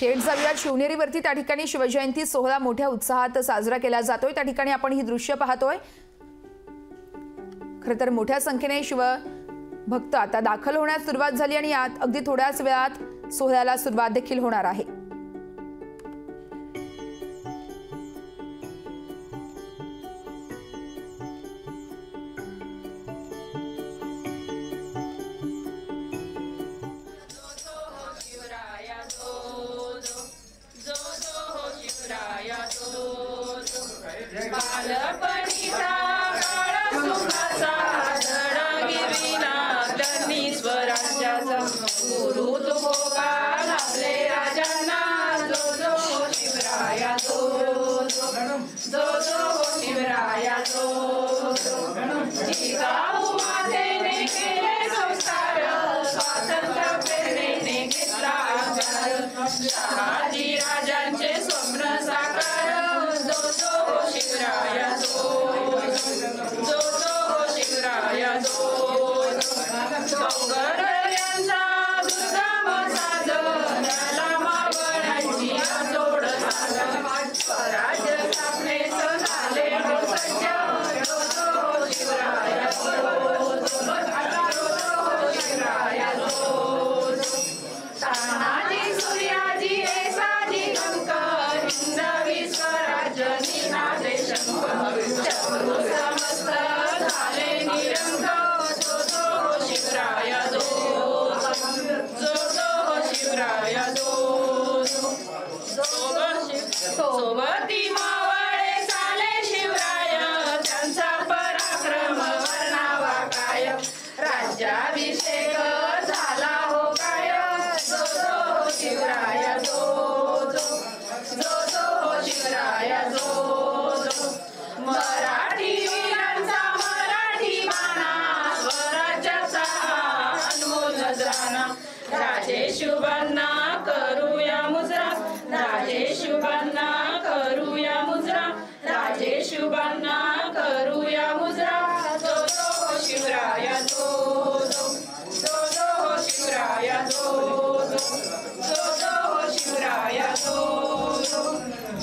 थेट जाऊया शिवनेरीवरती। त्या ठिकाणी शिवजयंती सोहळा मोठ्या उत्साहात साजरा केला जातोय। त्या ठिकाणी आपण ही दृश्य पाहतोय। खरं तर मोठ्या संख्येने शिवभक्त आता दाखल होण्यास सुरुवात झाली आणि अगदी थोड्याच वेळात सोहळ्याला सुरुवात देखील होणार आहे। शहाजी राजांचे स्वप्न साकार जो जो शिवराया जो शिवराया डोंगरयांचा दुर्गम साज त्याला मावळ्यांची जोड स्वराज्य स्थापनेस झाले सज्ज जो शिवराया शिवराया तानाजी सूर्याजी ऐसाजी कंकर हिंदवी स्वराज्य निनादे शंकर चक्रू समस्त झाले निरंक जो शिवराया जो शिवराया सोबती मावळे साले शिवराय त्यांचा पराक्रम वर्णावा काय राज्याभिषेक झाला हो काय शिवराया जो शिवराया मराठी वीरांचा मराठी माना स्वराज्याचा अनमोल नजराना राजे शुभांना करूया मुजरा राजे शुभांना करूया मुजरा राजे शुभांना करूया मुजरा जो शिवराया जो शिवराया शिवराया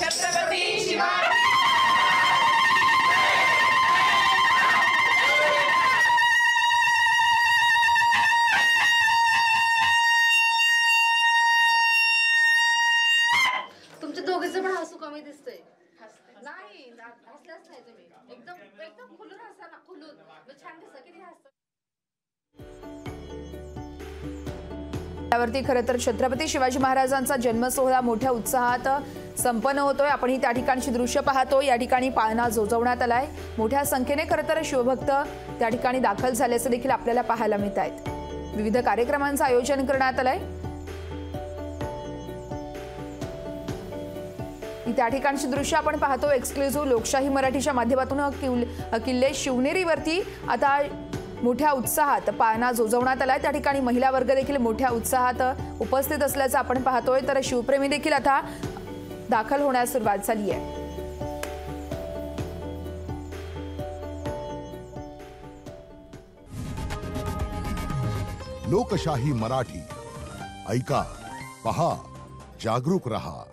छत्रपती शिवाजी तुमचे दोघेचे पण हसू कमी दिसतंय। नाही हसलाच नाही तुम्ही एकदम एकदम खुलून हसा ना खुलून छान दिसतं किती हसतं। त्यावरती खरं तर छत्रपती शिवाजी महाराजांचा जन्म सोहळा मोठ्या उत्साहात संपन्न होतोय। आपण ही त्या ठिकाणची दृश्य पाहतो। या ठिकाणी पाळणा जोजवण्यात आलाय। मोठ्या संख्येने खरं तर शिवभक्त त्या ठिकाणी दाखल झाल्याचे देखील आपल्याला पाहायला मिळत आहेत। विविध कार्यक्रमांचं आयोजन करण्यात आलंय। त्या ठिकाणची दृश्य आपण पाहतो। एक्सक्लुझिव्ह लोकशाही मराठीच्या माध्यमातून किल्ले शिवनेरीवरती आता मोठ्या उत्साहात पाळणा जोजवण्यात आलाय। त्या ठिकाणी महिला वर्ग देखील मोठ्या उत्साहात उपस्थित असल्याचं आपण पाहतोय। तर शिवप्रेमी देखील आता दाखल होण्यास सुरुवात झाली आहे। लोकशाही मराठी ऐका, पहा, जागरूक रहा।